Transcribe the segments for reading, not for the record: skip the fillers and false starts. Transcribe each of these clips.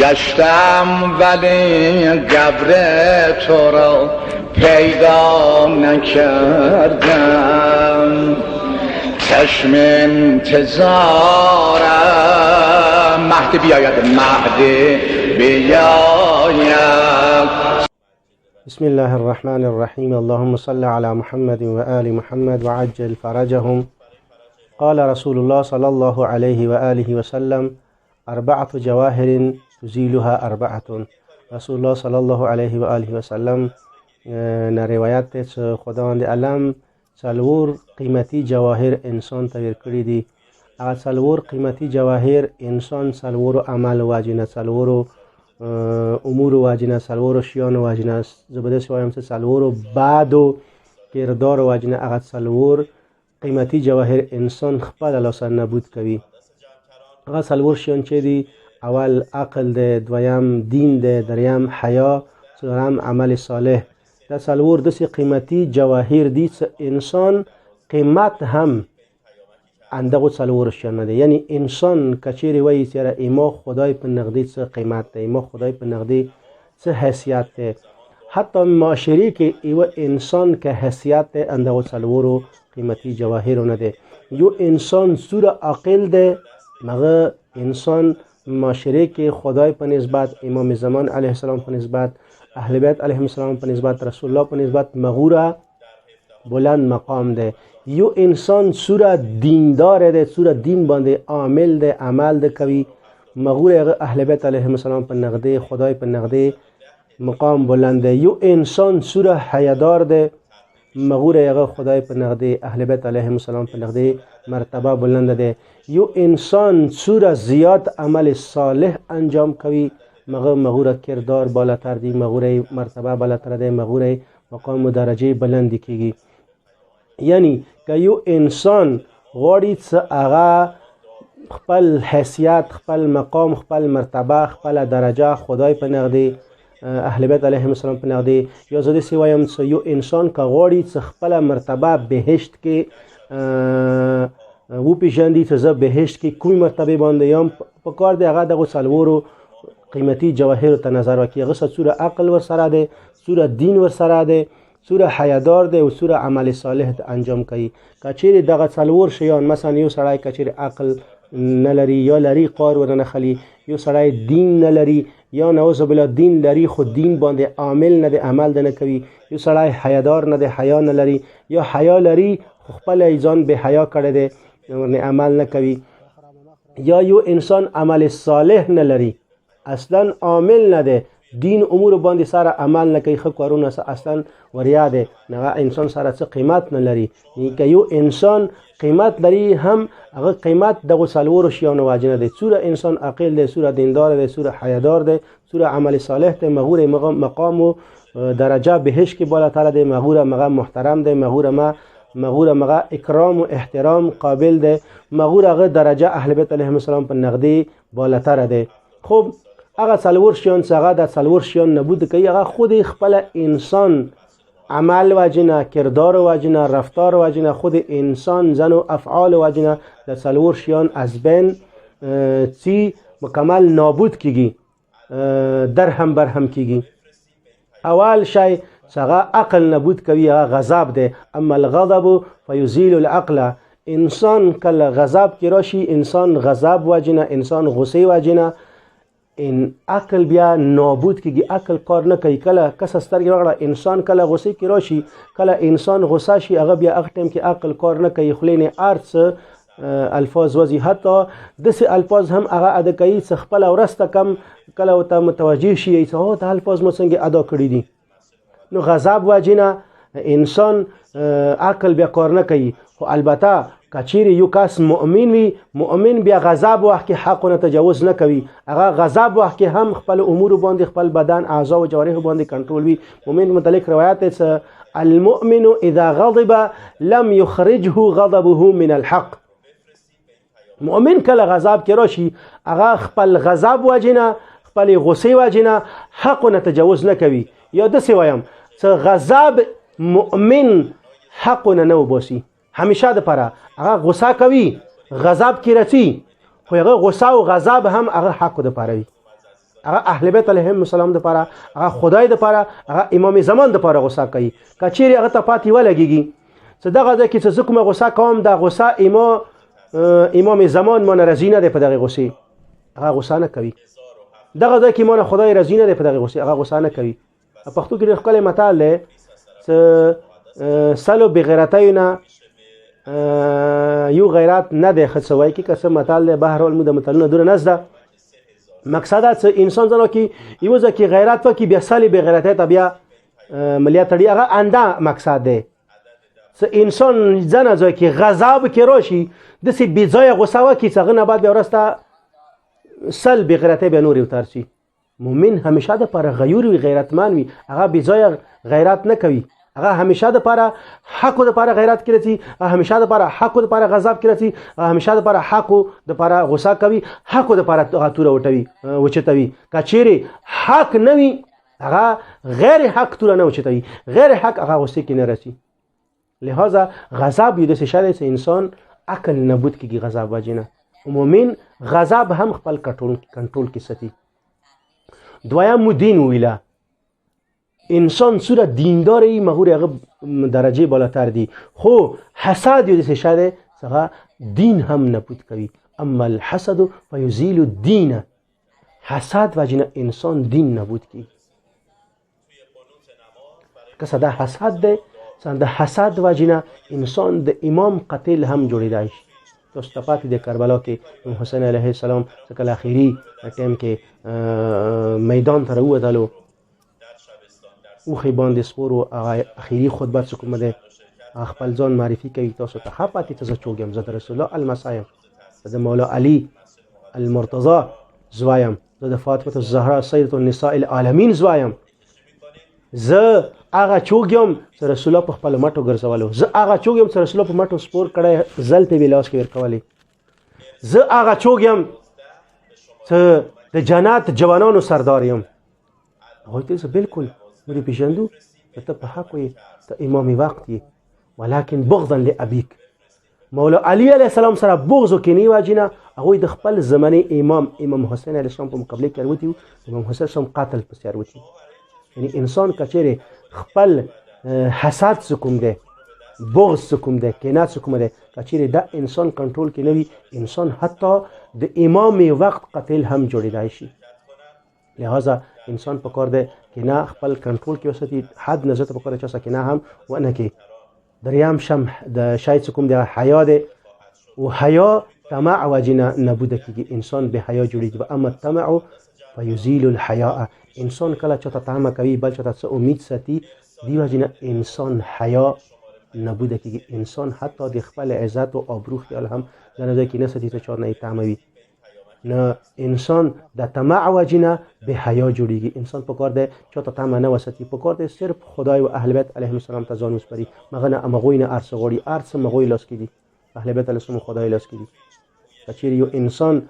گشتم ولی قبر تو را پیدا نکردم، چشم انتظارم مهدی بیاید، مهدی بیاید. بسم الله الرحمن الرحیم. اللهم صل علی محمد و آل محمد و عجل فرجهم. قال رسول الله صلی الله علیه و آله و سلم: اربعة جواهر تزیلها اربعة. رسول الله صلی الله علیه و آله و سلم نه روایت ته خداوند علم څلور قیمتي جواهر انسان ته ورکړي دي. هغه څلور قیمتي جواهر انسان څلورو عمل واجنه، څلورو امور واجنه، څلورو شیانو واجنه، زه به داسې وایم چې څلورو بعدو کردار واجنه. هغه څلور قیمتي جواهر انسان خپل لاسه نابود کوي. هغه څلور شیان چې دي: اول عقل دی، دویم دین دی، دریم حیا، څلورم عمل صالح. دا څلور داسې قیمتي جواهر دي چې انسان قیمت هم اندغو څلور شیان نه دی. یعنی انسان که چیرې وایي چې ایما خدای په نغدي څه قیمت دی، ایما خدای په نغدي څه حیثیت دی، حتی معاشرې کې ایوه انسان که حیثیت دی اندغو څلورو قیمتي جواهرو نه دی. یو انسان سور عاقل دی، مغه انسان معاشره کې خدای په نسبت، امام زمان علیه السلام په نسبت، اهل بیت علیهم السلام په نسبت، رسول الله په نسبت مغوره بلند مقام دی. یو انسان سور دیندار دی، سور دین باندې عامل دی، عمل دی کوي، مغوره اهل بیت علیهم السلام په نغدی، خدای په نغدی مقام بلند دی. یو انسان سور حیادار دی، مغوره هغه خدای په نغدی، اهل بیت علیهم السلام په نغدی مرتبه بلند دی. یو انسان سور زیاد عمل صالح انجام کوي، مغوره کردار بالاتر دی، مغوره مرتبه بالاتر دی، مغوره مقام و درجه بلندی کیږي. یعنی که یو انسان غواړي چې هغه خپل حیثیت، خپل مقام، خپل مرتبه، خپل درجه خدای په نغدی، اهل بیت علیهم السلام په نغدی، یا زه داسې وایم چې یو انسان که غواړي چې خپله مرتبه بهشت کې وپېژندي چې زه بهشت کې کومې مرتبې باندې یم، په کار دی هغه دغو څلورو قیمتي جواهرو ته نظر وکړي. هغه څوره عقل ورسره دی، څوره دین ورسره دی، څوره حیادار دی او څوره عمل صالح انجام کوي. که چیرې دغه څلور شیان، مثلا یو سړی که چیرې عقل نه لري یا لري قار ورنه خلي، یو سړی دین نه لري یا نعوذ بالله دین لري خو دین باندې عامل نه دی، عمل دی نه کوي، یو سړی حیادار نه دی، حیا نه لري، یا حیا لري خو خپل ځان به حیا کړی دی، عمل نه کوي، یا یو انسان عمل صالح نه لري، اصلا عامل نه دی، دین امور باندې سره عمل نه کوي، ښه کارونه اصلا وریا دی، هغه انسان سره څه قیمت نه لري. که یو انسان قیمت لري هم هغه قیمت دغه څلورو شیانو واجنه دی. څوره انسان عاقل دی، څوره دیندار دی، څوره حیادار دی، څوره عمل صالح دی، مغوره مقام و درجه بهشت کې بالاتر دی، مغوره محترم دی، مغوره اکرام و احترام قابل دی، مغوره هغه درجه اهل بیت علیهم السلام په نغدی بالاتر دی. خب هغه څلور شیان چې هغه د څلور شیان نبود کوي، هغه خود خپل انسان عمل واجنه، کردار واجنه، رفتار واجنه، خود انسان زن و افعال واجنه د څلور شیان از بین چی مکمل نابود کیږي، درهم برهم کیږي. اول شی چې هغه عقل نابود کوي هغه غضب دی. اما الغضب فیزیل العقل. انسان کله غضب کې راشي، انسان غضب واجنه، انسان غصه واجنه، این عقل بیا نابود کیږي، عقل کار نه کوي. کله کس سترګې وغړه انسان کله غصه کې راشي، کله انسان غصه شي، هغه بیا هغه ټیم کې عقل کار نه کوي، خولې نه ارڅ الفاظ وځي، حتی داسې الفاظ هم هغه ادا کوي چې خپله ورسته کم کله ورته متوجه شي چې دا الفاظ مو څنګه ادا کړي دي. نو غضب واجنه انسان عقل بیا کار نه کوي. خو البته که چیرې یو کس مؤمن وي، مؤمن بیا غضب وخت کې حقونه تجاوز نه کوي، هغه غضب وخت کې هم خپل امور باندې، خپل بدن، اعضاء او جوارح باندې کنټرول وي. مؤمن متعلق روایت دی چې المؤمن اذا غضب لم يخرجه غضبه من الحق. مؤمن کله غضب کې راشي، هغه خپل غضب وجنه، خپل غصه وجنه حقونه تجاوز نه کوي. یا داسې وایم چې غضب مؤمن حقونه نه وباسي، همیشه د پاره هغه غصه کوي، غضب کې رسی، خو هغه غصه او غضب هم هغه حق د پاره وي. هغه اهل بیت علیهم السلام د پاره، هغه خدای د پاره، هغه امام زمان د پاره غوسه کوي. کچېری هغه ته پاتې ولګيږي څه دغه ځکه چې کومه غوسه کوم د غوسه امام زمان مون رزینه ده په دغه غوسه، هغه غوسه نه کوي. دغه ځکه مون خدای رزینه ده په دغه غوسه، هغه غوسه نه کوي. په پښتو کې د خپل متال له سلو بغیرتینا یو غیرت نه ده خڅوي کې قسم متال له بهر ول مده متلونه دونه نزده. مقصد چې انسان ځنه کې یو ځکه غیرت وکي بیا سلی بغیرته ته بیا مليات لري، هغه انده مقصد ده. څه انسان ځنه ځکه غضب کې راشي د سي بيځای غوسه وکي څنګه نه بعد بیا ورسته سل بغیرته به نور وترسي. مؤمن همیشه د پر غیور وی غیرتمن وي، هغه بيځای غیرت نه کوي، هغه همیشه د پر حق د پر غیرت کوي، همیشه د پر حق د پر غضب کوي، همیشه د پر حق د پر غوسه کوي، حق د پر غتوره وټوي وچتوي. کچېری حق نه وي هغه غیر حق توره نه وچتوي، غیر حق هغه غوسه کې نه راسي. لہذا غضب یو د څه شی چې انسان عقل نبود کیږي غضب وجنه. مؤمن غضب هم خپل کنټرول کې ساتي. دویم دین ویلا انسان سوره دینداری مغور هغه درجه بالاتر دی، خو حسد یو د څه شی دی څنګه دین هم نبود کوي. اما الحسد فیزیل الدین، حسد وجنه انسان دین نبود کی. که صدا حسد ده د حسد وجنه انسان د امام قتل هم جوړیدای شي. تاسو ته پاتې د کربلا کې حسین علیه السلام څخه اخیری ټیم کې میدان ته ووتلو، اوخی باندې سپورو اخیری خطبه څه کومه ده خپل ځان معرفي کوي. تاسو ته ښه پاتې ته چوګم زه د رسول الله المسایم، د مولا علی المرتضی زوایم، زه د فاطمه الزهرا سیدة النساء العالمین زوایم. زه هغه چوګم چې رسول الله په خپل مټو ګرځولو، زه هغه چوګم چې رسول الله په مټو سپور کړی زل په ویلاس کې ورکولې، زه هغه چوګم چې د جنت جوانانو سردار یم. هغوی ته بالکل مری پیژندو ته په حق وي، ته امام وقت یې، ولکن بغضا لابیک. مولا علی علیه السلام سره بغض وکینی واجنه هغوی د خپل زمانه امام حسین علیه السلام په مقابله کې وروتي، امام حسین سم قاتل پسې وروتي. یعنی انسان کچېره خپل حسد سکوم ده، بغض سکوم ده، کینه سکوم ده، کچېره دا انسان کنټرول کې نوي، انسان حتی د امام وقت قتل هم جوړیدای شي. لہذا انسان په کار ده کینه خپل کنټرول کې وساتي، حد نظر په کار چې کینه هم ونه کې. دریم شم د شاید سکوم ده حیا ده، او حیا طمع وجنه نبوده کېږي، انسان به حیا جوړیږي. اما الطمع فیزیل الحیاء، انسان کله چاته طمع کوي بل چاته څه امید ساتي دی وجنه انسان حیا نبوده کېږي. انسان حتی د خپل عزت او آبرو خیال هم نه کې نه ساتي چې چا نه طمعوي. نه انسان د طمع وجنه به حیا جوړیږي. انسان په کار دی چاته طمع نه وساتي، په کار دی صرف خدای او اهل بیت علیهم السلام ته ځان وسپاري. مغنه امغوی نه ارڅ غوړي، ارڅ مغوی لاس کې دي، اهل بیت علیهم السلام خدای لاس کې دي. کچېرې یو انسان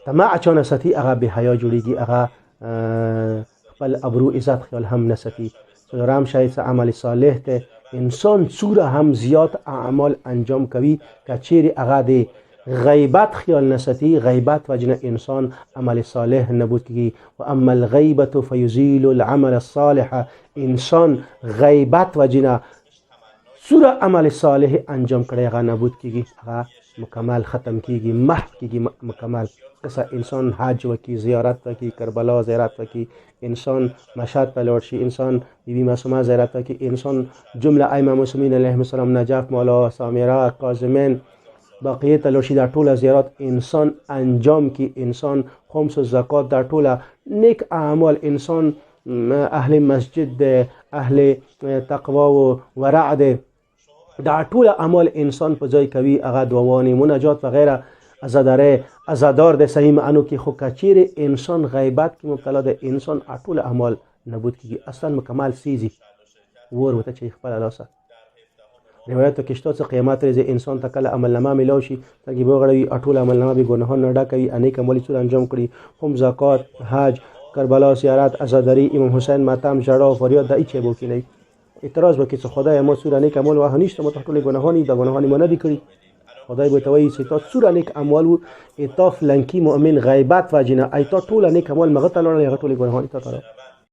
طمع چا نه ساتي هغه به حیا جوړیږي، هغه خپل ابرو عزت خیال هم نساتي. څلورم شاید څه عمل صالح ته انسان څوره هم زیات اعمال انجام کوي، کچېرې هغه د غیبت خیال نساتي، غیبت وجنه انسان عمل صالح نبود کیږي. و اما الغیبت فیزیل العمل الصالح، انسان غیبت وجنه څوره عمل صالح انجام کړي هغه نبود کیږي، هغه مکمل ختم کیږي، محو کیږي مکمل. کسا انسان حج وکي، زیارت وکي، کربلا زیارت وکي، انسان مشهد ته لاړ شي، انسان بیبي معصومه زیارت وکي، انسان جمله ائمه معصومین علیهم السلام، نجف، مولا سامره، کاظمین، باقیه ته لاړ شي، دا ټوله زیارت انسان انجام کی، انسان خمس و زکات، دا ټوله نیک اعمال انسان اهل مسجد ده، اهل تقوا و ورع ده، دا ټول اعمال انسان په ځای کوي، هغه دعاوانې مناجات و غیره ازاداره ازادار د صحیح معنو کې. خو کچېرې انسان غیبت کې مبتلا ده، انسان ټول اعمال نبود کیږي، اصلا مکمل سیزي ور وته چې خپل لاسه. روایت کې شته چې قیامت ورځ انسان ته کله عمل نامه ملو شي تګي بوغړوي ټول عمل نامه به ګناهونه نه ډکوي، انیک عمل څور انجام کړي، هم زکات، حج، کربلا زیارت، ازاداری، امام حسین ماتم، ژړا او فریاد د هیڅ بو کې نه اعتراض وکړي چې خدای ما څور انیک عمل واه نشته، مو ټول ګناهونه د ګناهونه نه دي کړی. خدای به توي ستا سور نیک اموال اتا فلانکی مؤمن غیبت و جنا ایتا ټول نیک اموال مغه تعالی هغه ټول ګناهونه تا